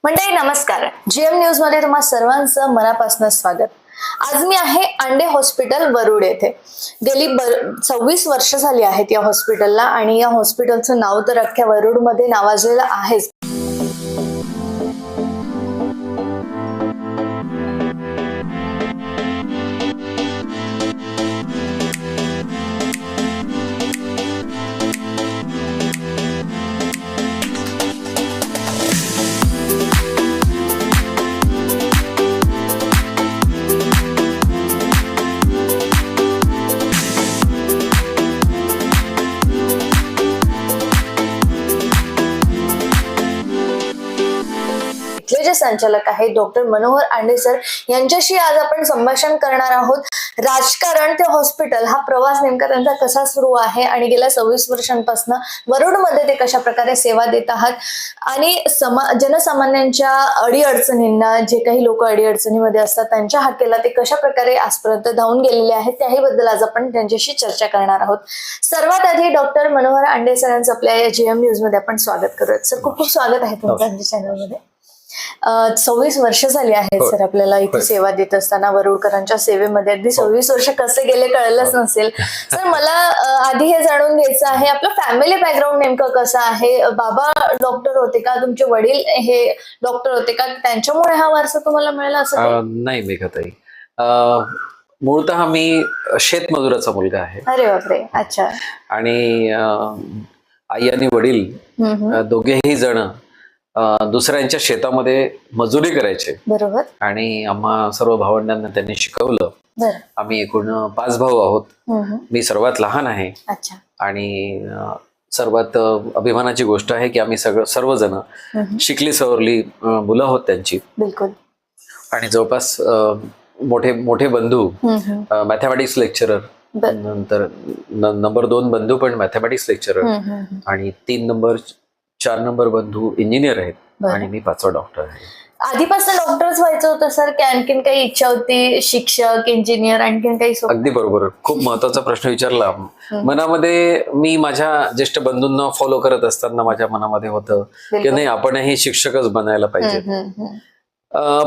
मंडळी नमस्कार. GM news मध्ये तुम्हा सर्वांचं मनापासून स्वागत. आज मी आहे आंडे हॉस्पिटल वरुड येथे. गेली 26 वर्ष झाली आहेत या हॉस्पिटलला आणि या हॉस्पिटलचं नाव तर अख्ख्या वरुड मध्ये नावाजलेलं आहेच. जे संचालक आहेत डॉक्टर मनोहर आंडे सर यांच्याशी आज आपण संभाषण करणार आहोत. राजकारण ते हॉस्पिटल हा प्रवास नेमका त्यांचा कसा सुरू आहे आणि गेल्या 26 वर्षांपासून वरुडमध्ये ते कशा प्रकारे सेवा देत आहात आणि जनसामान्यांच्या अडीअडचणींना, जे काही लोक अडीअडचणीमध्ये असतात त्यांच्या हाकेला ते कशा प्रकारे आजपर्यंत धावून गेलेले आहेत त्याही बद्दल आज आपण त्यांच्याशी चर्चा करणार आहोत. सर्वात आधी डॉक्टर मनोहर आंडे सरांचं आपल्या या जीएम न्यूज मध्ये आपण स्वागत करूयात. सर, खूप खूप स्वागत आहे तुमचं आमच्या चॅनलमध्ये. 26 वर्ष झाली आहेत सर आपल्याला इथे सेवा देत असताना वरुडकरांच्या सेवेमध्ये. अगदी 26 वर्ष कसे गेले कळलंच नसेल. सर, मला आधी हे जाणून घ्यायचं आहे, आपलं फॅमिली बॅकग्राऊंड नेमकं कसं आहे? बाबा डॉक्टर होते का? तुमचे वडील हे डॉक्टर होते का? त्यांच्यामुळे हा वारसा तुम्हाला मिळाला असं? नाही मेघाताई, मूळतः मी शेतमजुराचा मुलगा आहे. अरे बापरे. अच्छा. आणि आई आणि वडील दोघेही जण दुसऱ्यांच्या शेतामध्ये मजुरी करायचे. बरोबर. आणि आम्हा सर्व भावंडांना त्यांनी शिकवलं. आम्ही एकूण 5 भाऊ आहोत. मी सर्वात लहान आहे. अच्छा. आणि सर्वात अभिमानाची गोष्ट आहे की आम्ही सर्वजण शिकली सवरली मुलं आहोत त्यांची. बिलकुल. आणि जवळपास मोठे मोठे बंधू मॅथमॅटिक्स लेक्चरर, नंतर नंबर 2 बंधू पण मॅथमॅटिक्स लेक्चरर, आणि 4 नंबर बंधू इंजिनियर आहेत आणि मी 5वा डॉक्टर आहे. आधीपासून डॉक्टरच व्हायचं होतं सर की आणखीन काही इच्छा होती? शिक्षक, इंजिनियर, आणखीन काही? अगदी बरोबर, खूप महत्वाचा प्रश्न विचारला. मनामध्ये मी माझ्या ज्येष्ठ बंधूंना फॉलो करत असताना माझ्या मनामध्ये होतं की नाही, आपणही शिक्षकच बनायला पाहिजे.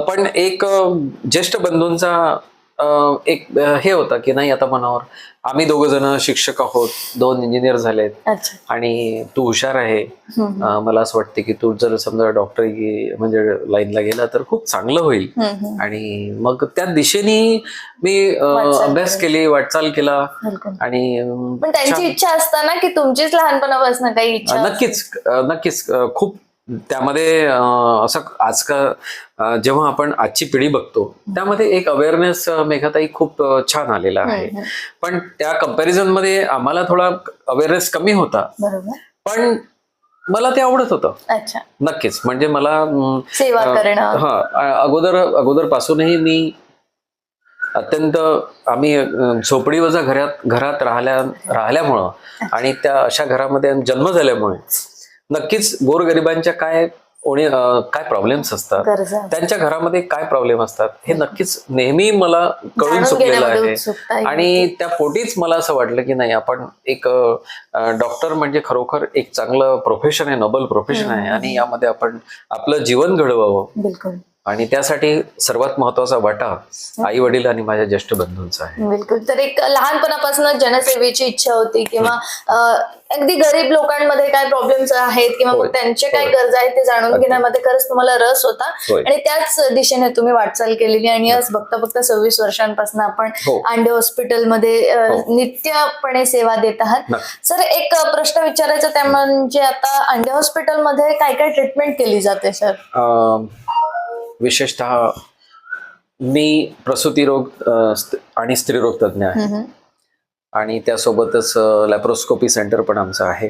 पण एक ज्येष्ठ बंधूंचा एक हे होता की नाही, आता मनावर आम्ही 2 जण शिक्षक आहोत, 2 इंजिनियर झालेत आणि तू हुशार आहे. मला असं वाटते की तू जर समजा डॉक्टर म्हणजे लाईनला गेला तर खूप चांगलं होईल. आणि मग त्या दिशेने मी अभ्यास केली, वाटचाल केला. आणि पण त्यांची इच्छा असताना की तुमचीच लहानपणापासून काही इच्छा? नक्कीच खूप त्यामध्ये असं आजकाल जेव्हा आपण आजची पिढी बघतो त्यामध्ये एक अवेअरनेस मेघाताई खूप छान आलेला आहे. पण त्या कंपॅरिझन मध्ये आम्हाला थोडा अवेअरनेस कमी होता. पण मला ते आवडत होतं. अच्छा. नक्कीच, म्हणजे मला सेवा करणं अगोदर पासूनही मी अत्यंत आम्ही झोपडीवजा घरात राहिल्यामुळं आणि त्या अशा घरामध्ये जन्म झाल्यामुळे नक्कीच गोरगरिबांच्या काय प्रॉब्लेम्स असतात, त्यांच्या घरामध्ये काय प्रॉब्लेम असतात हे नक्कीच नेहमी मला कळून चुकलेलं आहे. आणि त्या पोटीच मला असं वाटलं की नाही, आपण एक डॉक्टर म्हणजे खरोखर एक चांगलं प्रोफेशन आहे, नोबल प्रोफेशन आहे आणि यामध्ये आपण आपलं जीवन घडवावं. बिलकुल. आणि त्यासाठी सर्वात महत्वाचा वाटा आई वडील आणि माझ्या ज्येष्ठ बंधूंचा आहे. बिलकुल. तर एक लहानपणापासून जनसेवेची इच्छा होती किंवा अगदी गरीब लोकांमध्ये काय प्रॉब्लेम्स आहेत किंवा त्यांचे काय गरजा आहेत ते जाणून घेण्यामध्ये खरंच तुम्हाला रस होता आणि त्याच दिशेने तुम्ही वाटचाल केलेली. आणि आज बघता 26 वर्षांपासून आपण आंडे हॉस्पिटलमध्ये नित्यपणे सेवा देत आहात. सर, एक प्रश्न विचारायचा त्या म्हणजे आता आंडे हॉस्पिटलमध्ये काय काय ट्रीटमेंट केली जाते सर? विशेषतः मी प्रसूती रोग आणि स्त्रीरोग तज्ञ आहे आणि त्यासोबतच लॅप्रोस्कोपी सेंटर पण आमचं आहे.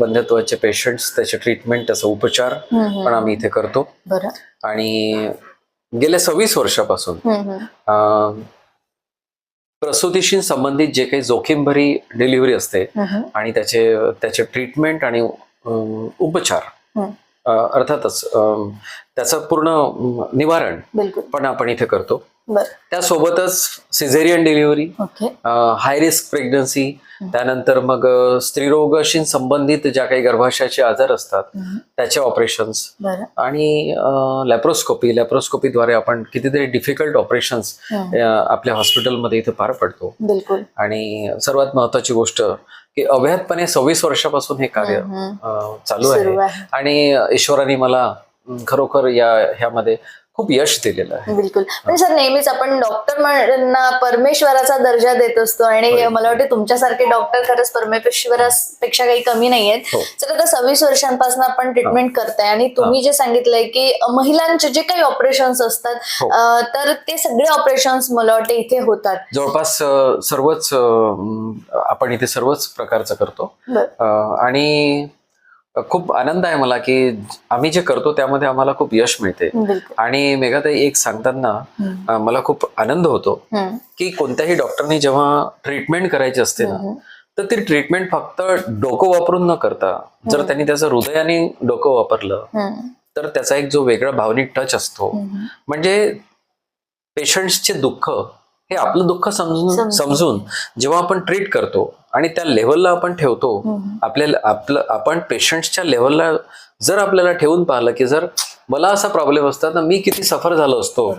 वंध्यत्वाचे पेशंट्स, त्याचे ट्रीटमेंट, त्याचा उपचार पण आम्ही इथे करतो. आणि गेल्या 26 वर्षापासून प्रसूतीशी संबंधित जे काही जोखीमभरी डिलिव्हरी असते आणि त्याचे ट्रीटमेंट आणि उपचार, अर्थातच त्याचं पूर्ण निवारण पण आपण इथे करतो. बर. त्यासोबतच caesarean delivery, okay. High risk pregnancy, त्यानंतर मग स्त्रीरोगाशी संबंधित ज्या काही गर्भाशयाचे आजार असतात त्याचे ऑपरेशन्स, बरं. आणि लॅप्रोस्कोपीद्वारे आपण कितीतरी डिफिकल्ट ऑपरेशन्स आपल्या हॉस्पिटलमध्ये इथे पार पडतो. बिलकुल. आणि सर्वात महत्वाची गोष्ट की अवैधपणे 26 वर्षापासून हे कार्य चालू सुरू आहे आहे. आणि ईश्वराने मला खरोखर ह्यामध्ये खूप यश दिलेलं आहे. बिलकुल. पण सर नेहमीच आपण डॉक्टरांना परमेश्वराचा दर्जा देत असतो आणि मला वाटतं तुमच्यासारखे डॉक्टर खरंच परमेश्वरापेक्षा काही कमी नाहीयेत. हो. तर आता 26 वर्षांपासून आपण ट्रीटमेंट करताय आणि तुम्ही जे सांगितलंय की महिलांचे जे काही ऑपरेशन्स असतात हो. तर ते सगळे ऑपरेशन्स मला वाटतं इथे होतात. जवळपास सर्वच आपण इथे सर्वच प्रकारचं करतो. आणि खूप आनंद आहे मला की आम्ही जे करतो त्यामध्ये आम्हाला खूप यश मिळते. आणि मेघाताई, एक सांगताना मला खूप आनंद होतो की कोणत्याही डॉक्टरनी जेव्हा ट्रीटमेंट करायची असते ना, तर ती ट्रीटमेंट फक्त डोकं वापरून न करता जर त्यांनी त्याचं हृदयाने डोकं वापरलं तर त्याचा एक जो वेगळा भावनिक टच असतो. म्हणजे पेशंट्सचे दुःख हे आपलं दुःख समजून जेव्हा आपण ट्रीट करतो आणि त्या लेवलला आपण ठेवतो, आपण पेशंट्सच्या लेवलला जर आपल्याला ठेवून पाहिलं की जर मला असा प्रॉब्लेम असता तर मी किती सफर झालो असतो,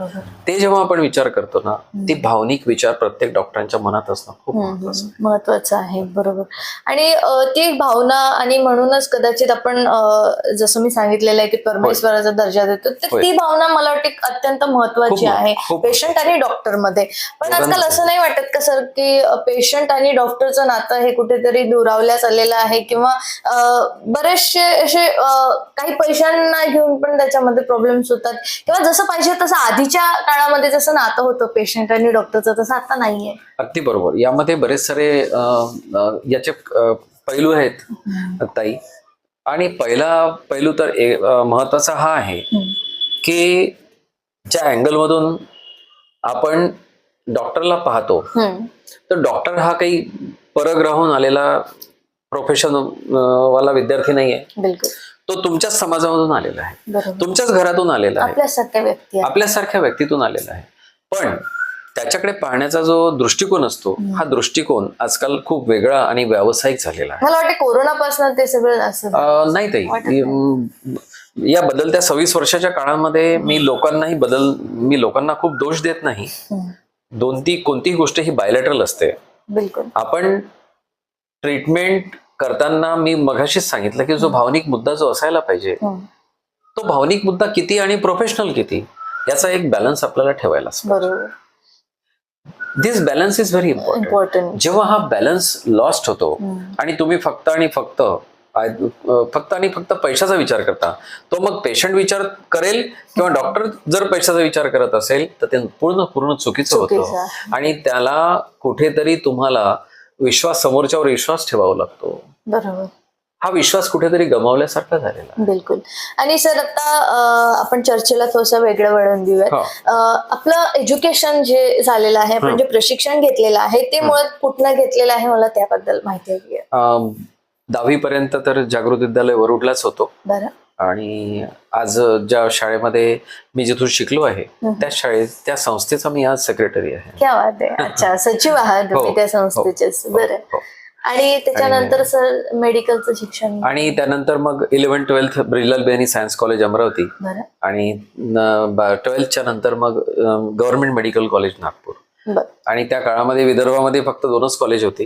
ते जेव्हा आपण विचार करतो ना, ती भावनिक विचार प्रत्येक डॉक्टरांच्या मनात असणं खूप महत्वाचं आहे. बरोबर. आणि ती भावना, आणि म्हणूनच कदाचित आपण जसं मी सांगितलेलं आहे की परमेश्वराचा दर्जा देतो, तर ती भावना मला वाटते अत्यंत महत्वाची आहे पेशंट आणि डॉक्टर मध्ये. पण आजकाल असं नाही वाटत का सर की पेशंट आणि डॉक्टरचं नातं हे कुठेतरी दुरावल्याच आलेलं आहे, किंवा बरेचसे असे काही पैशांना घेऊन पण त्याच्यामध्ये प्रॉब्लेम्स होतात, किंवा जसं पाहिजे तसं आधीच्या काळामध्ये जसं नातं होतं पेशंट आणि डॉक्टरचं तसं आता नाहीये? अगदी बरोबर. यामध्ये बरेच सारे याचे पैलू आहेत ताई. आणि पहिला पैलू तर महत्वाचा हा आहे की ज्या अँगलमधून आपण डॉक्टरला पाहतो, तर डॉक्टर हा काही परग्रहाहून आलेला प्रोफेशन वाला विद्यार्थी नाहीये. बिलकुल. तो तुमच्याच समाजामधून आलेला आहे, तुमच्याच घरातून आलेला आहे, आपल्यासारख्या व्यक्तीतून आलेला आहे. पण त्याच्याकडे पाहण्याचा जो दृष्टिकोन असतो, हा दृष्टिकोन आजकाल खूप वेगळा आणि व्यावसायिक झालेला आहे. मला वाटतं कोरोनापासून ते सगळं असं नाही ताई, या बदलत्या 26 वर्षाच्या काळामध्ये मी लोकांना खूप दोष देत नाही. कोणतीही गोष्ट ही बायलॅटरल असते. बिलकुल. आपण ट्रीटमेंट करताना मी मगाशीच सांगितलं की जो भावनिक मुद्दा जो असायला पाहिजे, तो भावनिक मुद्दा किती आणि प्रोफेशनल किती, याचा एक बॅलन्स आपल्याला ठेवायला. बरोबर. दिस बॅलन्स इज व्हेरी इम्पॉर्टंट. जेव्हा हा बॅलन्स लॉस्ट होतो आणि तुम्ही फक्त आणि फक्त पैशाचा विचार करता, तो मग पेशंट विचार करेल किंवा डॉक्टर जर पैशाचा विचार करत असेल तर ते पूर्ण चुकीचं होतं. आणि त्याला कुठेतरी तुम्हाला समोरच्यावर विश्वास ठेवावा लागतो. बरोबर. हा विश्वास कुठेतरी गमावल्यासारखा झालेला. बिलकुल. आणि सर आता आपण चर्चेला थोडंसं वेगळं वळण देऊया. आपलं एज्युकेशन जे झालेलं आहे, आपण जे प्रशिक्षण घेतलेलं आहे, ते मुळात कुठलं घेतलेलं आहे, मला त्याबद्दल माहिती हवी. 10वी पर्यंत तर जागृत विद्यालय वरुडलाच होतो. बरं. आणि आज ज्या शाळेमध्ये मी जिथून शिकलो आहे त्या संस्थेचा मी आज सेक्रेटरी आहे. क्या बात आहे. अच्छा, सचिव आहात तुम्ही त्या संस्थेचे. बरं. आणि त्याच्यानंतर सर मेडिकलचं शिक्षण, आणि त्यानंतर मग 11th-12th ब्रिलल बेनी सायन्स कॉलेज अमरावती, आणि 12th नंतर मग गव्हर्नमेंट मेडिकल कॉलेज नागपूर. आणि त्या काळामध्ये विदर्भामध्ये फक्त 2च कॉलेज होती,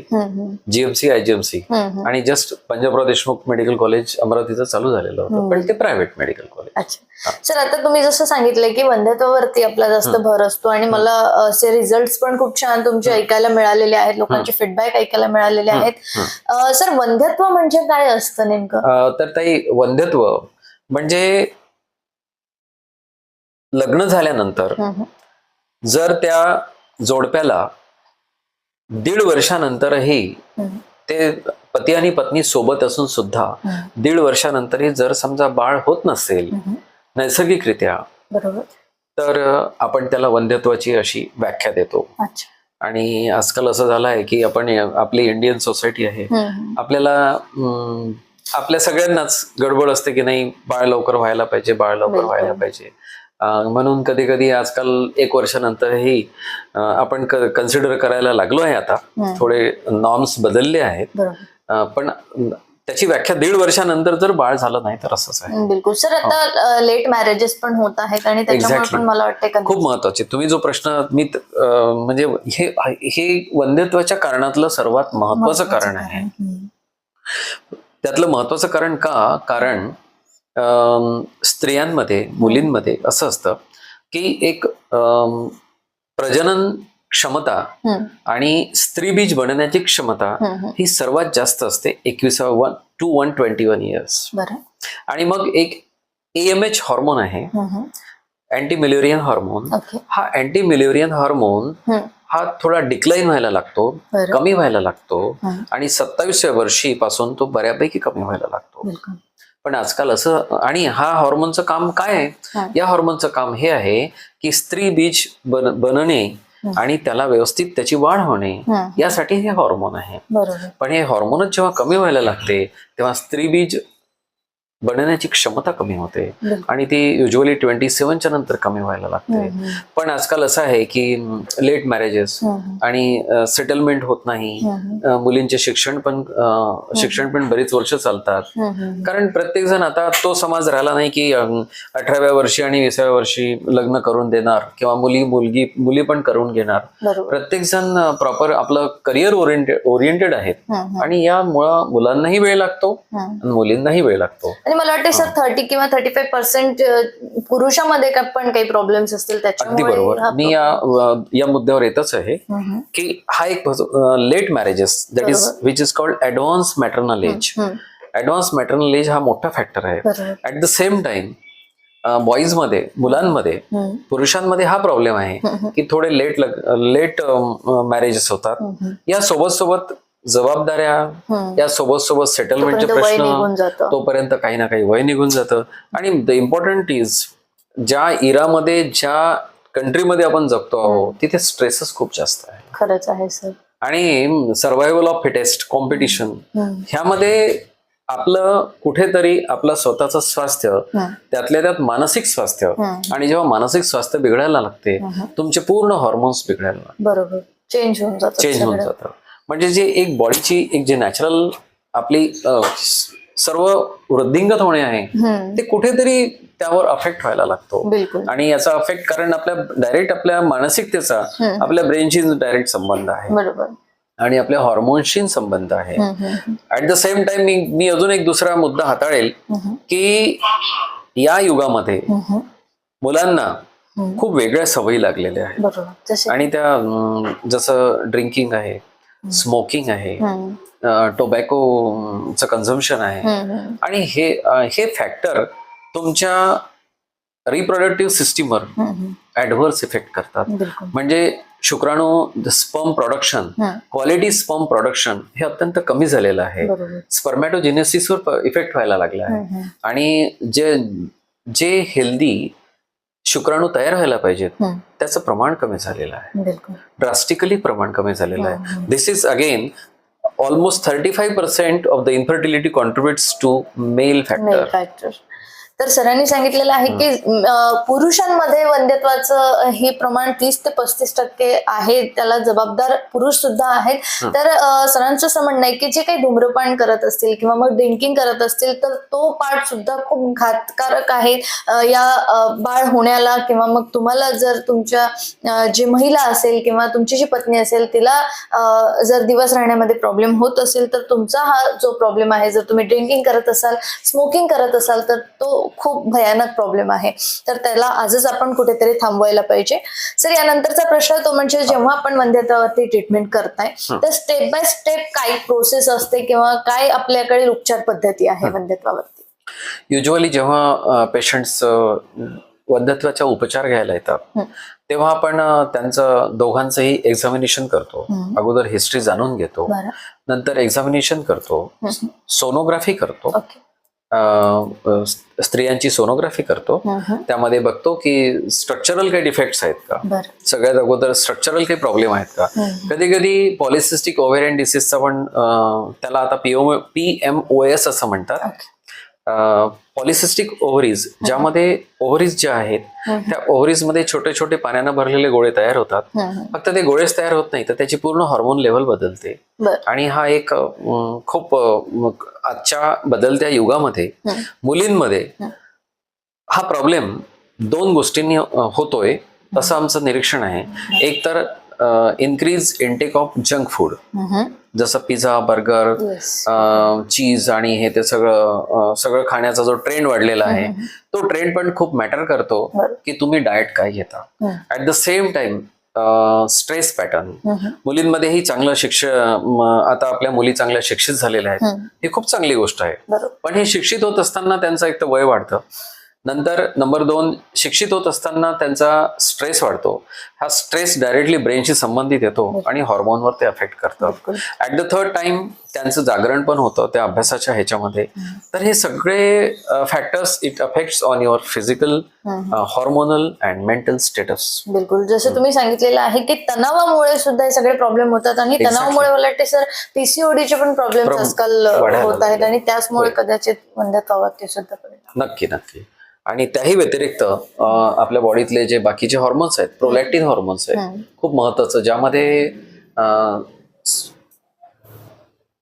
जीएमसी, आयजीएमसी, आणि just Panjabrao Deshmukh medical college अमरावतीचं चालू झालेलं होतं, पण ते प्रायव्हेट मेडिकल कॉलेज. अच्छा सर, आता तुम्ही जसं सांगितलंय की वंध्यत्वावरती आपला जास्त भर असतो, आणि मला असे रिझल्ट पण खूप छान तुमचे ऐकायला मिळालेले आहेत, लोकांचे फीडबॅक ऐकायला मिळालेले आहेत. सर, वंध्यत्व म्हणजे काय असतं नेमकं? तर ताई, वंध्यत्व म्हणजे लग्न झाल्यानंतर जर त्या जोडप्याला 1.5 वर्षानंतरही ते पती आणि पत्नी सोबत असून सुद्धा 1.5 वर्षानंतरही जर समजा बाळ होत नसेल नैसर्गिकरित्या, तर आपण त्याला वंध्यत्वाची अशी व्याख्या देतो. आणि आजकाल असं झालं आहे की आपली इंडियन सोसायटी आहे, आपल्या सगळ्यांनाच गडबड असते की नाही, बाळ लवकर व्हायला पाहिजे. म्हणून कधी कधी आजकाल 1 वर्षानंतरही आपण कन्सिडर करायला लागलो आहे. आता थोडे नॉर्म्स बदलले आहेत, पण त्याची व्याख्या 1.5 वर्षानंतर जर बाळ झालं नाही तर असंच आहे. बिलकुल सर. आता लेट मॅरेजेस पण होत आहेत आणि त्याच्यामुळे पण मला वाटतं खूप महत्वाचे तुम्ही जो प्रश्न म्हणजे हे वंध्यत्वाच्या कारणातलं सर्वात महत्वाचं कारण आहे. त्यातलं महत्वाचं कारण कारण स्त्रियांमध्ये, मुलींमध्ये असं असतं की एक प्रजनन क्षमता आणि स्त्रीबीज बनण्याची क्षमता ही सर्वात जास्त असते 21 to 121 इयर्स. आणि मग एक AMH हॉर्मोन आहे, अँटी मिलेरियन हॉर्मोन. हा अँटी मिलेरियन हॉर्मोन हा थोडा डिक्लाइन व्हायला लागतो, कमी व्हायला लागतो आणि 27व्या वर्षीपासून तो बऱ्यापैकी कमी व्हायला लागतो. पण आजकाल असं, आणि हा हॉर्मोनचं काम काय आहे? या हॉर्मोनचं काम हे आहे की स्त्री बीज बनणे आणि त्याला व्यवस्थित त्याची वाढ होणे, यासाठी हे हॉर्मोन आहे. पण हे हॉर्मोनच जेव्हा कमी व्हायला लागते तेव्हा स्त्री बीज बनण्याची क्षमता कमी होते आणि ती युजली 27च्या नंतर कमी व्हायला लागते. पण आजकाल असं आहे की लेट मॅरेजेस आणि सेटलमेंट होत नाही. मुलींचे शिक्षण पण बरीच वर्ष चालतात, कारण प्रत्येक जण आता तो समाज राहिला नाही की 18व्या वर्षी आणि 20व्या वर्षी लग्न करून देणार किंवा मुली पण करून घेणार. प्रत्येक जण प्रॉपर आपलं करिअर ओरिएंटेड आहेत आणि यामुळं मुलांनाही वेळ लागतो आणि मुलींनाही वेळ लागतो. मला वाटतं सर 30 किंवा 35% पुरुषामध्ये पण काही प्रॉब्लेम्स असतील त्याच्यामुळे. अगदी बरोबर. मी या मुद्द्यावर येतच आहे की हा एक late marriages that is which is called advance maternal age. Advance maternal age हा मोठा फॅक्टर आहे. At the same time boys मध्ये, मुलांमध्ये, पुरुषांमध्ये हा प्रॉब्लेम आहे की थोडे लेट मॅरेजेस होतात. या सोबत जबाबदाऱ्या, या सोबत सेटलमेंटचे प्रश्न, तोपर्यंत काही ना काही वय निघून जातं. आणि द इम्पॉर्टंट इज ज्या इरामध्ये, ज्या कंट्रीमध्ये आपण जगतो आहोत तिथे स्ट्रेसच खूप जास्त आहे. खरंच आहे सर. आणि सर्व्हायव्हल ऑफ फिटेस्ट, कॉम्पिटिशन, ह्यामध्ये आपलं कुठेतरी आपलं स्वतःचं स्वास्थ्य, त्यातल्या त्यात मानसिक स्वास्थ्य, आणि जेव्हा मानसिक स्वास्थ्य बिघडायला लागते तुमचे पूर्ण हॉर्मोन्स बिघडायला लागते. बरोबर. चेंज होऊन जातं. म्हणजे जे एक बॉडीची एक जे नॅचरल आपली सर्व वृद्धिंगत होणे आहे ते कुठेतरी त्यावर अफेक्ट व्हायला लागतो. आणि याचा अफेक्ट कारण आपल्या मानसिकतेचा आपल्या ब्रेनशी डायरेक्ट संबंध आहे. बरोबर. आणि आपल्या हॉर्मोन्सशी संबंध आहे. ऍट द सेम टाइम मी अजून एक दुसरा मुद्दा हाताळेल की या युगामध्ये मुलांना खूप वेगळ्या सवयी लागलेल्या आहेत. आणि त्या जसं ड्रिंकिंग आहे, स्मोकिंग आहे, टोबॅकोचं कन्झम्पशन आहे, आणि हे फॅक्टर तुमच्या रिप्रोडक्टिव्ह सिस्टीमवर ऍडव्हर्स इफेक्ट करतात. म्हणजे शुक्राणू sperm production, quality sperm production हे अत्यंत कमी झालेलं आहे. स्पर्मॅटोजेनेसिसवर इफेक्ट व्हायला लागला आहे. आणि जे हेल्दी शुक्राणू तयार व्हायला पाहिजेत त्याचं प्रमाण कमी झालेलं आहे. ड्रास्टिकली प्रमाण कमी झालेलं आहे. This is again almost 35% of the infertility contributes to male factor. तर सरांनी सांगितलेलं आहे की पुरुषांमध्ये वंध्यत्वाचं हे प्रमाण 30 ते 35% आहे. त्याला जबाबदार पुरुष सुद्धा आहेत. तर सरांचं असं म्हणणं आहे की जे काही धूम्रपान करत असतील किंवा मग ड्रिंकिंग करत असतील तर तो पार्ट सुद्धा खूप घातकारक आहे या बाळ होण्याला. किंवा मग तुम्हाला जर तुमच्या जी महिला असेल किंवा तुमची जी पत्नी असेल तिला जर दिवस राहण्यामध्ये प्रॉब्लेम होत असेल तर तुमचा हा जो प्रॉब्लेम आहे, जर तुम्ही ड्रिंकिंग करत असाल, स्मोकिंग करत असाल तर तो खूप भयानक प्रॉब्लेम आहे. तर त्याला आजच आपण कुठेतरी थांबवायला पाहिजे. सर यानंतरचा प्रश्न तो म्हणजे जेव्हा आपण वंध्यत्वावरती ट्रीटमेंट करताय तर स्टेप बाय स्टेप काय प्रोसेस असते किंवा काय आपल्याकडे उपचार पद्धती आहे वंध्यत्वावरती? युजली जेव्हा पेशंट्स वंध्यत्वाचा उपचार घ्यायला येतात तेव्हा आपण त्यांचं दोघांचंही एक्झामिनेशन करतो. अगोदर हिस्ट्री जाणून घेतो, नंतर एक्झामिनेशन करतो, सोनोग्राफी करतो, स्त्रियांची सोनोग्राफी करतो. त्यामध्ये बघतो की स्ट्रक्चरल काही डिफेक्ट्स आहेत का, सगळ्यात अगोदर स्ट्रक्चरल काही प्रॉब्लेम आहेत का. कधी कधी पॉलिसिस्टिक ओव्हेरियन डिसीजचा पण त्याला आता PMOS असं म्हणतात, पॉलिसिस्टिक ओव्हरीज, ज्यामध्ये ओव्हरीज ज्या आहेत त्या ओव्हरीज मध्ये छोटे छोटे पाण्यानं भरलेले गोळे तयार होतात. फक्त ते गोळेच तयार होत नाही तर त्याची पूर्ण हॉर्मोन लेव्हल बदलते. आणि हा एक खूप आजच्या बदलत्या युगामध्ये मुलींमध्ये हा प्रॉब्लेम 2 गोष्टींनी होतोय असं आमचं निरीक्षण आहे. एक तर increase intake of junk food, जसं पिझ्झा, बर्गर, चीज आणि हे ते सगळं खाण्याचा जो ट्रेंड वाढलेला आहे तो ट्रेंड पण खूप मॅटर करतो की तुम्ही डाएट काय घेता. At the same time stress pattern, मुलींमध्येही चांगलं आता आपल्या मुली चांगल्या शिक्षित झालेल्या आहेत, ही खूप चांगली गोष्ट आहे. पण हे शिक्षित होत असताना त्यांचं एक तर वय वाढतं, नंतर नंबर 2 शिक्षित होत असताना त्यांचा स्ट्रेस वाढतो. हा स्ट्रेस डायरेक्टली ब्रेनशी संबंधित येतो आणि हॉर्मोनवर ते अफेक्ट करतात. ऍट द थर्ड टाइम त्यांचं जागरण पण होतं त्या अभ्यासाच्या ह्याच्यामध्ये. तर हे सगळे factors it affects on your physical, hormonal and mental status. बिलकुल, जसं तुम्ही सांगितलेलं आहे की तणावामुळे सुद्धा हे सगळे प्रॉब्लेम होतात आणि तणावामुळे मला वाटते सर पीसीओडीचे पण प्रॉब्लेम आजकाल होत आहेत आणि त्याचमुळे कदाचित वंध्यत्वावर ते सुद्धा परिणाम. नक्की. आणि त्याही व्यतिरिक्त आपल्या बॉडीतले जे बाकीचे हॉर्मोन्स आहेत, प्रोलॅक्टिन हॉर्मोन्स आहेत, खूप महत्वाचं, ज्यामध्ये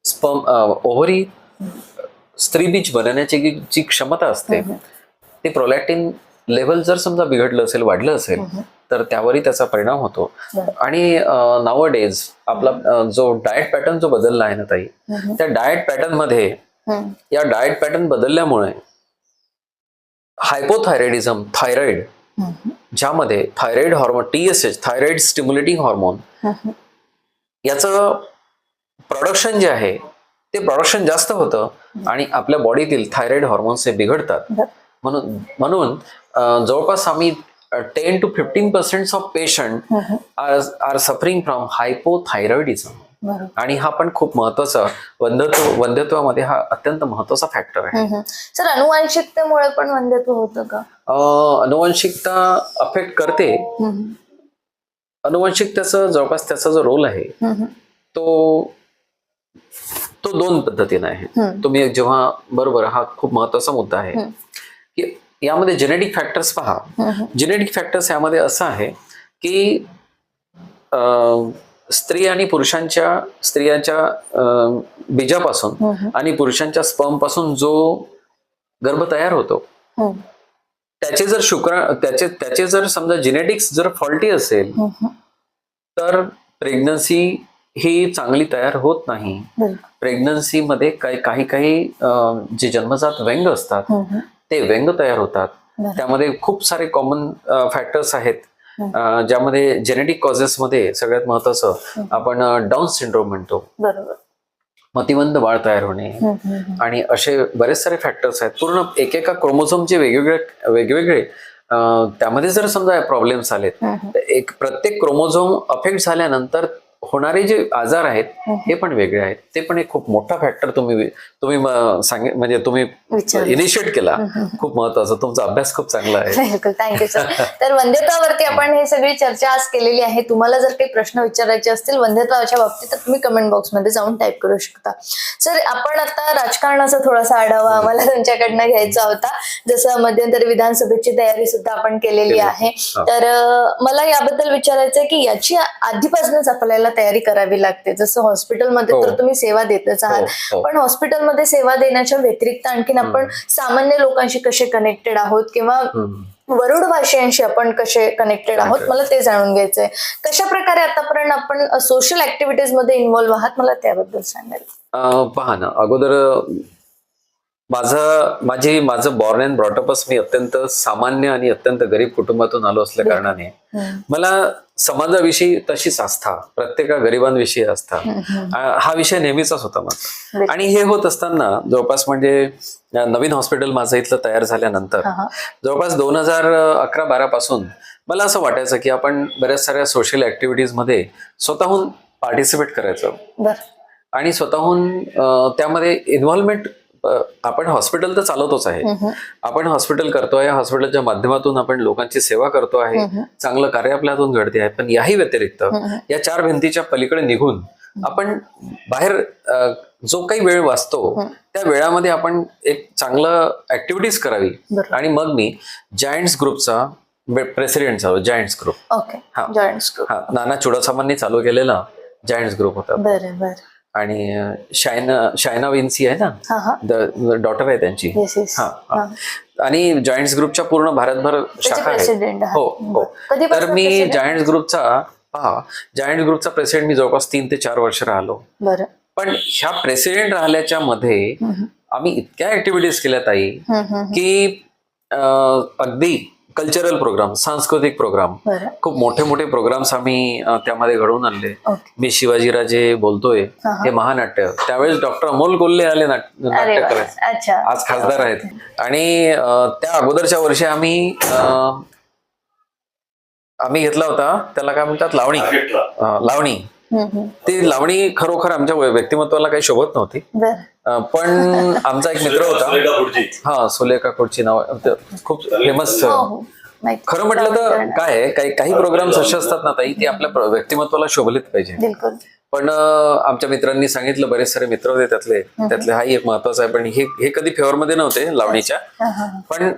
स्पर्म ओव्हरी स्त्रीबीज बनवण्याची जी क्षमता असते ते प्रोलॅक्टिन लेव्हल जर समजा बिघडलं असेल, वाढलं असेल तर त्यावरही त्याचा परिणाम होतो. आणि नावडेज आपला जो डाएट पॅटर्न जो बदलला आहे ना ताई, त्या डाएट पॅटर्न मध्ये या डाएट पॅटर्न बदलल्यामुळे हायपोथायरॉइडिझम, थायरॉइड, ज्यामध्ये thyroid hormone TSH, thyroid stimulating hormone, याचं प्रोडक्शन जे आहे ते प्रोडक्शन जास्त होतं आणि आपल्या बॉडीतील थायरॉइड हॉर्मोन्स हे बिघडतात. म्हणून जवळपास आम्ही 10 to 15% of patient are suffering from hypothyroidism. आणि हा पण खूप महत्वाचा वंध्यत्वामध्ये हा अत्यंत महत्वाचा फॅक्टर आहे. सर अनुवांशिकतेमुळे पण वंध्यत्व होतं का? अनुवांशिकता अफेक्ट करते. अनुवांशिकतेचा जवळपास त्याचा जो रोल आहे तो 2 पद्धतीने आहे. तुम्ही जेव्हा बरोबर, हा खूप महत्वाचा मुद्दा आहे की यामध्ये जेनेटिक फॅक्टर्स पहा. जेनेटिक फॅक्टर्स यामध्ये असं आहे की स्त्री आणि स्त्रियांच्या बीजापासून आणि पुरुषांच्या स्पर्म पासून जो गर्भ तयार होतो त्याचे जर त्याचे जर समजा जेनेटिक्स जर फॉल्टी असेल तर प्रेग्नन्सी ही चांगली तयार होत नाही. प्रेग्नन्सी मध्ये काही जे जन्मजात व्यंग असतात ते व्यंग तयार होतात. त्यामध्ये खूप सारे कॉमन फॅक्टर्स आहेत, ज्यामध्ये जेनेटिक कॉजेस मध्ये सगळ्यात महत्वाचं आपण डाऊन सिंड्रोम म्हणतो, मतिमंद बाळ तयार होणे, आणि असे बरेच सारे फॅक्टर्स आहेत. पूर्ण एकेका क्रोमोझोमचे वेगवेगळे त्यामध्ये जर समजा प्रॉब्लेम्स आलेत, प्रत्येक क्रोमोझोम अफेक्ट झाल्यानंतर होणारे जे आजार आहेत हे पण वेगळे आहेत. ते पण एक खूप मोठा फॅक्टर तुम्ही म्हणजे तुम्ही इनिशिएट केला. खूप महत्वाचा, तुमचा अभ्यास खूप चांगला आहे. बिलकुल, थँक्यू सर. तर वंध्यत्वावरती आपण हे सगळी चर्चा आज केलेली आहे. तुम्हाला जर काही प्रश्न विचारायचे असतील वंध्यत्वाच्या बाबतीत तर तुम्ही कमेंट बॉक्समध्ये जाऊन टाईप करू शकता. सर आपण आता राजकारणाचा थोडासा आढावा आम्हाला तुमच्याकडनं घ्यायचा होता. जसं मध्यंतरी विधानसभेची तयारी सुद्धा आपण केलेली आहे, तर मला याबद्दल विचारायचं की याची आधीपासूनच आपल्याला तयारी करावी लागते. जसं हॉस्पिटलमध्ये तर तुम्ही सेवा देतच आहात, पण हॉस्पिटलमध्ये सेवा देण्याच्या व्यतिरिक्त आणखीन आपण सामान्य लोकांशी कसे कनेक्टेड आहोत किंवा वरुड भाषेंशी आपण कसे कनेक्टेड आहोत, मला ते जाणून घ्यायचंय. कशा प्रकारे आतापर्यंत आपण सोशल ऍक्टिव्हिटीज मध्ये इन्व्हॉल्व्ह आहात, मला त्याबद्दल सांगाल. पहा ना, अगोदर माझं बॉर्न अँड ब्रॉटअपच मी अत्यंत सामान्य आणि अत्यंत गरीब कुटुंबातून आलो असल्या कारणाने मला समाजाविषयी तशीच आस्था, प्रत्येका गरिबांविषयी आस्था, हा विषय नेहमीचाच होता माझा. आणि हे होत असताना जवळपास म्हणजे नवीन हॉस्पिटल माझं इथलं तयार झाल्यानंतर जवळपास 2011-12 पासून मला असं वाटायचं की आपण बऱ्याच साऱ्या सोशल ऍक्टिव्हिटीज मध्ये स्वतःहून पार्टिसिपेट करायचं आणि स्वतःहून त्यामध्ये इन्व्हॉल्वमेंट. आपण हॉस्पिटल तर चालवतोच आहे, आपण हॉस्पिटल करतोय, हॉस्पिटलच्या माध्यमातून आपण लोकांची सेवा करतो आहे, चांगलं कार्य आपल्यातून घडते आहे. पण याही व्यतिरिक्त या 4 भिंतीच्या पलीकडे निघून आपण बाहेर जो काही वेळ वाचतो त्या वेळामध्ये आपण एक चांगलं ऍक्टिव्हिटीज करावी. बरोबर. आणि मग मी जायंट्स ग्रुपचा प्रेसिडेंट झालो. Giants group okay. Joints group. Nana चुडासामांनी चालू केलेला जायंट्स ग्रुप होता. बरं बरं. आणि शायना विन्सी आहे ना, डॉटर आहे त्यांची. Yes yes. आणि जायंट्स ग्रुपच्या पूर्ण भारतभर शाखा आहेत. प्रेसिडेंट. हो हो. तर मी जायंट्स ग्रुपचा प्रेसिडेंट मी जवळपास 3 ते 4 वर्ष राहिलो. बरं. पण ह्या प्रेसिडेंट राहिल्याच्या मध्ये आम्ही इतक्या ऍक्टिव्हिटीज केल्या ताई की अगदी कल्चरल प्रोग्राम, सांस्कृतिक प्रोग्राम, खूप मोठे मोठे प्रोग्राम्स आम्ही त्यामध्ये घडवून आणले. मी शिवाजीराजे बोलतोय हे महानाट्य, त्यावेळेस डॉक्टर अमोल कोल्हे आले नाट्य करायचे, आज खासदार आहेत. आणि त्या अगोदरच्या वर्षी आम्ही घेतला होता, त्याला काय म्हणतात, लावणी. ती लावणी खरोखर आमच्या व्यक्तिमत्वाला काही शोभत नव्हती. पण आमचा एक मित्र होता, सुलेखा कोडची नाव, खूप फेमस. खरं म्हटलं तर काय काही प्रोग्राम्स असे असतात ना ताई, ती आपल्या व्यक्तिमत्वाला शोभलेच पाहिजे. पण आमच्या मित्रांनी सांगितलं, बरेच सारे मित्र होते त्यातले हाही एक महत्वाचा आहे. पण हे कधी फेवरमध्ये नव्हते लावणीच्या. पण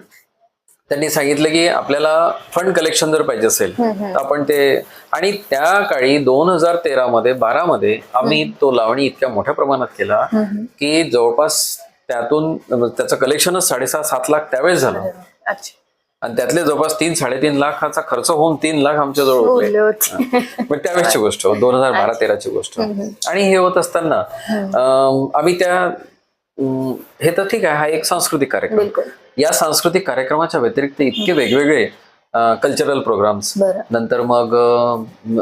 त्यांनी सांगितलं की आपल्याला फंड कलेक्शन जर पाहिजे असेल तर आपण ते, आणि त्या काळी 2013-12 मध्ये आम्ही तो लावणी इतक्या मोठ्या प्रमाणात केला की जवळपास त्याचं कलेक्शनच 6.5-7 लाख त्यावेळेस झालं. आणि त्यातले जवळपास 3-3.5 लाखाचा खर्च होऊन 3 लाख आमच्या जवळ उरले. पण त्यावेळेसची गोष्ट, 2012-13ची गोष्ट. आणि हे होत असताना आम्ही हे तर ठीक आहे, हा एक सांस्कृतिक कार्यक्रम. या सांस्कृतिक कार्यक्रमाच्या व्यतिरिक्त इतके वेगवेगळे कल्चरल प्रोग्राम्स, नंतर मग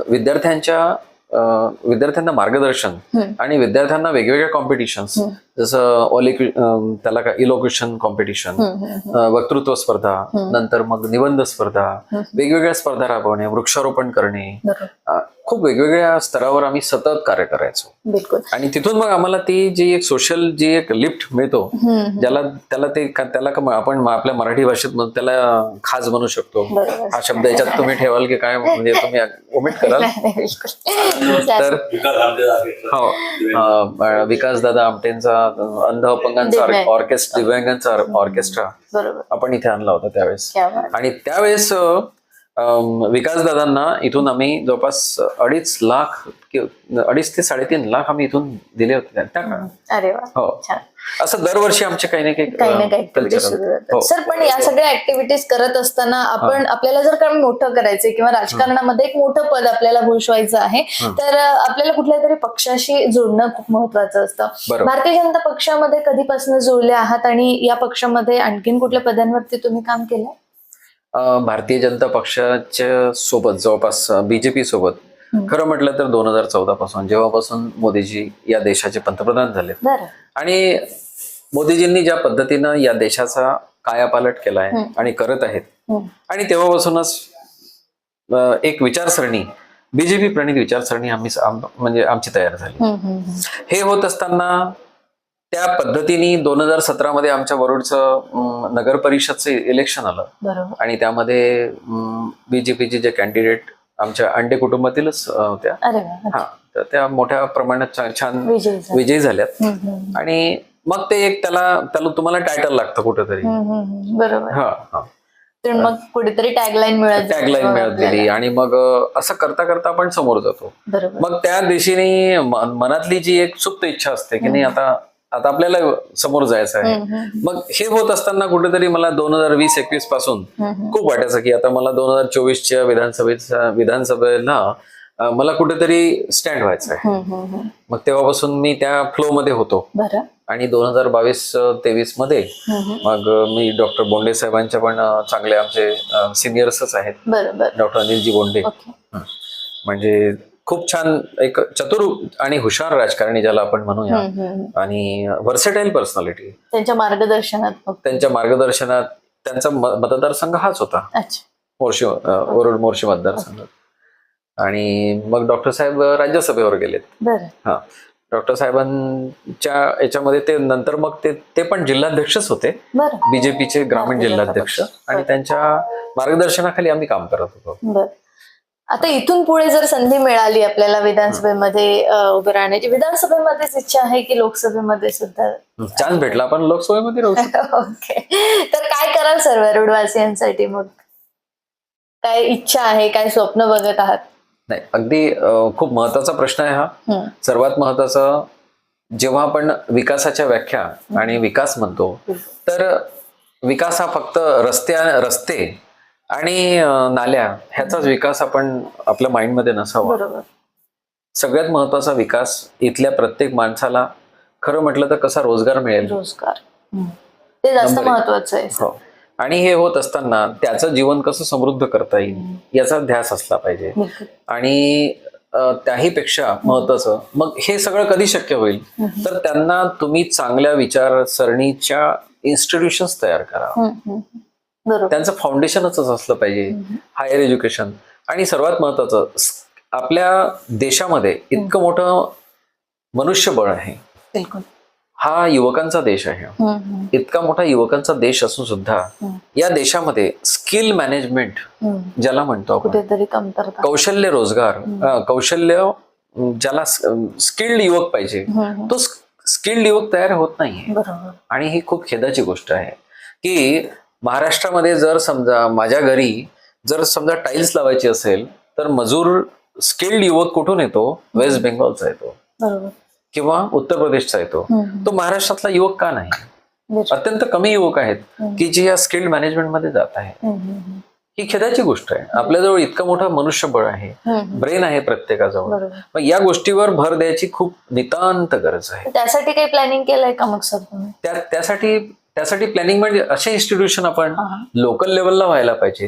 विद्यार्थ्यांना मार्गदर्शन आणि विद्यार्थ्यांना वेगवेगळ्या कॉम्पिटिशन्स, जसं त्याला काय इलोक्युशन कॉम्पिटिशन, वक्तृत्व स्पर्धा, नंतर मग निबंध स्पर्धा, वेगवेगळ्या स्पर्धा राबवणे, वृक्षारोपण करणे, खूप वेगवेगळ्या स्तरावर आम्ही सतत कार्य करायचो. आणि तिथून मग आम्हाला ती जी एक सोशल जी एक लिफ्ट मिळतो, त्याला आपण आपल्या मराठी भाषेत त्याला खाज म्हणू शकतो. हा शब्द याच्यात तुम्ही ठेवाल की काय, म्हणजे तुम्ही ओमिट कराल तर हो, विकास दादा आमटेंचा अंध अपंगांचा ऑर्केस्ट्रा, दिव्यांगांचा ऑर्केस्ट्रा आपण इथे आणला होता त्यावेळेस. आणि त्यावेळेस विकासदादांना इथून आम्ही जवळपास 2.5 ते 3.5 लाख आम्ही इथून दिले होते त्या काळात. हो, असं दरवर्षी आमचे काही ना काही. सर, पण या सगळ्या ऍक्टिव्हिटीज करत असताना आपल्याला जर काही मोठं करायचंय किंवा राजकारणामध्ये एक मोठं पद आपल्याला भूषवायचं आहे, तर आपल्याला कुठल्या तरी पक्षाशी जोडणं खूप महत्वाचं असतं. भारतीय जनता पक्षामध्ये कधीपासून जोडले आहात आणि या पक्षामध्ये आणखीन कुठल्या पदांवरती तुम्ही काम केलं? भारतीय जनता पक्षाच्या सोबत, जवळपास बीजेपी सोबत खरं म्हटलं तर 2014 पासून, जेव्हापासून मोदीजी या देशाचे पंतप्रधान झाले, आणि मोदीजींनी ज्या पद्धतीनं या देशाचा कायापालट केलाय आणि करत आहेत, आणि तेव्हापासूनच एक विचारसरणी, बीजेपी प्रणित विचारसरणी म्हणजे आमची तयार झाली. हे होत असताना त्या पद्धतीने 2017 मध्ये आमच्या वरुडचं नगर परिषदचं इलेक्शन आलं, आणि त्यामध्ये बीजेपीचे जे कॅन्डिडेट आमच्या अंडे कुटुंबातीलच होत्या, तर त्या मोठ्या प्रमाणात छान विजयी झाल्यात. आणि मग ते एक त्याला तुम्हाला टायटल लागतं कुठेतरी. मग कुठेतरी टॅगलाईन मिळत गेली, आणि मग असं करता करता आपण समोर जातो. मग त्या दिशेने मनातली जी एक सुप्त इच्छा असते की नाही, आता आपल्याला समोर जायचं आहे. मग हे होत असताना कुठेतरी मला 2020-21 पासून खूप वाटायचं की आता मला 2024च्या विधानसभेला मला कुठेतरी स्टँड व्हायचं आहे. मग तेव्हापासून मी त्या फ्लो मध्ये होतो. आणि 2022-23 मध्ये मग मी डॉक्टर बोंडे साहेबांच्या पण चांगले आमचे सिनियर्सच आहेत, डॉक्टर अनिलजी बोंडे, म्हणजे खूप छान एक चतुर आणि हुशार राजकारणी ज्याला आपण म्हणूया, आणि व्हर्सेटाईल पर्सनॅलिटी. त्यांच्या मार्गदर्शनात त्यांचा मतदारसंघ हाच होता, वरुड मोर्शी मतदारसंघ. आणि मग डॉक्टर साहेब राज्यसभेवर गेलेत. डॉक्टर साहेबांच्या याच्यामध्ये ते नंतर मग ते पण जिल्हाध्यक्षच होते, बीजेपीचे ग्रामीण जिल्हाध्यक्ष, आणि त्यांच्या मार्गदर्शनाखाली आम्ही काम करत होतो. आता इथून पुढे जर संधी मिळाली आपल्याला विधानसभेमध्ये उभं राहण्याची, विधानसभेमध्येच इच्छा आहे की लोकसभेमध्ये सुद्धा? चान्स भेटला आपण लोकसभेमध्ये राहू शकतो. ओके, तर काय कराल सर वरुडवासियांसाठी? मग काय इच्छा आहे, काय स्वप्न बघत आहात? नाही, अगदी खूप महत्वाचा प्रश्न आहे हा. सर्वात महत्वाचं, जेव्हा आपण विकासाच्या व्याख्या आणि विकास म्हणतो, तर विकास हा फक्त रस्ते आणि नाल्या ह्याचाच विकास आपण आपल्या माइंडमध्ये नसावा. बरोबर. सगळ्यात महत्वाचा विकास इथल्या प्रत्येक माणसाला खरं म्हटलं तर कसा रोजगार मिळेल, रोजगार, ते जास्त नंबर एक. महत्वाचं आहे. हो. आणि हे होत असताना त्याचं जीवन कसं समृद्ध करता येईल याचा ध्यास असला पाहिजे. आणि त्याही पेक्षा महत्वाचं, मग हे सगळं कधी शक्य होईल, तर त्यांना तुम्ही चांगल्या विचारसरणीच्या इन्स्टिट्यूशन्स तयार करा. बरोबर. त्यांचं फाउंडेशनच असलं पाहिजे, हायर एज्युकेशन. आणि सर्वात महत्वाचं, आपल्या देशामध्ये इतकं मोठं मनुष्यबळ आहे, बिलकुल. हा युवकांचा देश आहे. इतका मोठा युवकांचा देश असून सुद्धा या देशामध्ये स्किल मॅनेजमेंट ज्याला म्हणतो आपण, कुठेतरी कमतरता, कौशल्य रोजगार, कौशल्य ज्याला स्किल्ड युवक पाहिजे, तो स्किल्ड युवक तयार होत नाहीये. बरोबर. आणि ही खूप खेदाची गोष्ट आहे की महाराष्ट्रामध्ये जर समजा माझ्या घरी जर समजा टाईल्स लावायची असेल, तर मजूर स्किल्ड युवक कुठून येतो? वेस्ट बेंगॉलचा येतो. बरोबर. किंवा उत्तर प्रदेशचा येतो. तो महाराष्ट्रातला युवक का नाही? अत्यंत कमी युवक आहेत की जे या स्किल्ड मॅनेजमेंट मध्ये जात आहेत. ही खेदाची गोष्ट आहे. आपल्याजवळ इतकं मोठं मनुष्यबळ आहे, ब्रेन आहे प्रत्येकाजवळ. मग या गोष्टीवर भर द्यायची खूप नितांत गरज आहे. त्यासाठी काही प्लॅनिंग केलंय का मग सर तुम्ही? त्यासाठी प्लॅनिंग म्हणजे असे इन्स्टिट्यूशन आपण लोकल लेवलला व्हायला पाहिजे,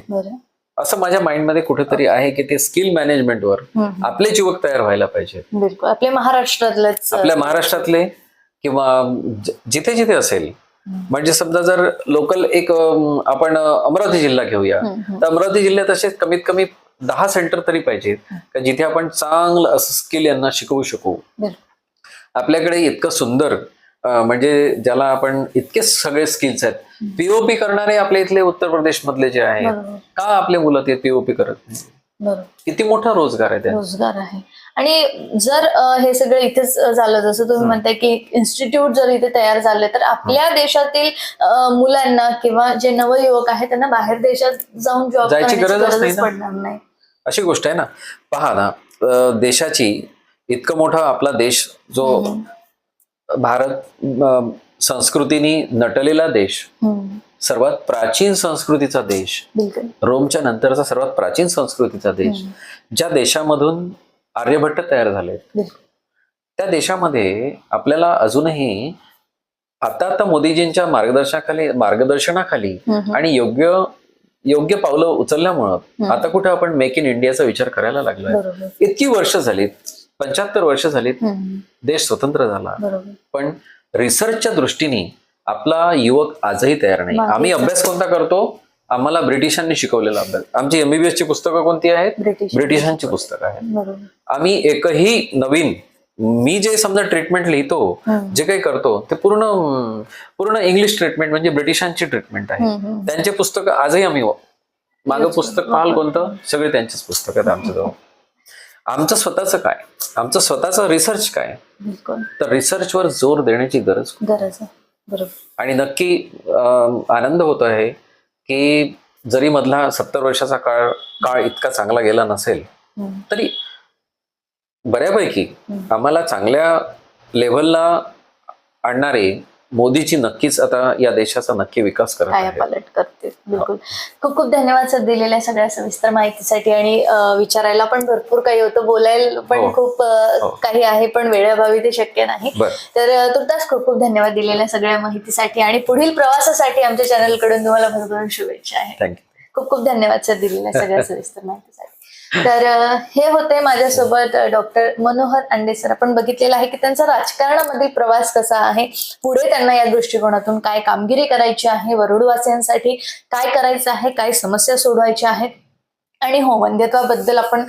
असं माझ्या माइंडमध्ये कुठेतरी आहे की ते स्किल मॅनेजमेंटवर आपले युवक तयार व्हायला पाहिजे. बिलकुल. आपल्या महाराष्ट्रातले किंवा जिथे जिथे असेल. म्हणजे समजा जर लोकल एक आपण अमरावती जिल्हा घेऊया, तर अमरावती जिल्ह्यात असे कमीत कमी 10 सेंटर तरी पाहिजेत जिथे आपण चांगलं असं स्किल यांना शिकवू शकू. आपल्याकडे इतकं सुंदर म्हणजे ज्याला आपण इतके सगळे स्किल्स आहेत. पीओपी करणारे आपल्या इथले उत्तर प्रदेश मधले जे आहेत, का आपले मुलं ते पीओपी करत नाही? किती मोठा रोजगार आहे, रोजगार आहे. आणि जर हे सगळं इथेच झालं, जसं तुम्ही म्हणताय की इन्स्टिट्यूट जर इथे तयार झाले, तर आपल्या देशातील मुलांना किंवा जे नवयुवक आहेत त्यांना बाहेर देशात जाऊन जॉब जायची गरजच पडणार नाही. अशी गोष्ट आहे ना. पहा ना, देशाची इतकं मोठा आपला देश जो भारत संस्कृतीने नटलेला देश, सर्वात प्राचीन संस्कृतीचा देश, रोमच्या नंतरचा सर्वात प्राचीन संस्कृतीचा देश, ज्या देशामधून आर्यभट्ट तयार झाले, त्या देशामध्ये आपल्याला अजूनही आता मोदीजींच्या मार्गदर्शनाखाली आणि योग्य पावलं उचलल्यामुळं आता कुठे आपण मेक इन इंडियाचा विचार करायला लागलोय. इतकी वर्ष झालीत, 75 वर्ष झालीत, देश स्वतंत्र झाला, पण रिसर्चच्या दृष्टीने आपला युवक आजही तयार नाही. आम्ही अभ्यास कोणता करतो? आम्हाला ब्रिटिशांनी शिकवलेला अभ्यास. आमची MBBS ची पुस्तकं कोणती आहेत? ब्रिटिशांची पुस्तकं आहेत. आम्ही एकही नवीन, मी जे समजा ट्रीटमेंट लिहितो, जे काही करतो, ते पूर्ण इंग्लिश ट्रीटमेंट म्हणजे ब्रिटिशांची ट्रीटमेंट आहे. त्यांचे पुस्तकं आजही आम्ही मागं पुस्तक पाहाल कोणतं, सगळे त्यांचेच पुस्तक आहेत आमच्याजवळ. आमचं स्वतःचं काय? आमचं स्वतःचं रिसर्च काय? तर रिसर्चवर जोर देण्याची गरज आहे. आणि नक्की आनंद होत आहे की जरी मधला 70 वर्षाचा काळ इतका चांगला गेला नसेल, तरी बऱ्यापैकी आम्हाला चांगल्या लेव्हलला आणणारे मोदीची नक्कीच आता या देशाचा नक्की विकास पालट करते. बिलकुल. खूप खूप धन्यवाद सर दिलेल्या सगळ्या सविस्तर माहितीसाठी. आणि विचारायला पण भरपूर काही होतं, बोलायला पण खूप काही आहे, पण वेळेअभावी ते शक्य नाही. तर तुर्तास खूप खूप धन्यवाद दिलेल्या सगळ्या माहितीसाठी आणि पुढील प्रवासासाठी आमच्या चॅनल कडून तुम्हाला भरभरून शुभेच्छा आहे. खूप खूप धन्यवाद सर दिलेल्या सगळ्या सविस्तर माहितीसाठी. तर हे होते माझ्यासोबत डॉक्टर मनोहर अंडे सर. आपण बघितलेलं आहे की त्यांचा राजकारणामधील प्रवास कसा आहे, पुढे त्यांना या दृष्टिकोनातून काय कामगिरी करायची आहे, वरुडवासियांसाठी काय करायचं आहे, काय समस्या सोडवायच्या आहेत आणि हो, वंध्यत्वाबद्दल आपण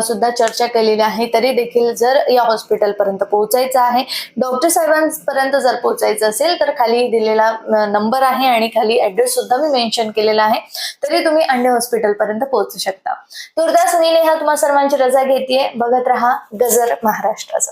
सुद्धा चर्चा केलेली आहे. तरी देखील जर या हॉस्पिटलपर्यंत पोहोचायचं आहे, डॉक्टर साहेबांपर्यंत जर पोहोचायचं असेल तर खाली दिलेला नंबर आहे आणि खाली ऍड्रेस सुद्धा मी मेन्शन केलेला आहे. तरी तुम्ही अंडे हॉस्पिटलपर्यंत पोहोचू शकता. तुर्तास मी नेहा तुम्हा सर्वांची रजा घेतेय. बघत रहा गजर महाराष्ट्राचा.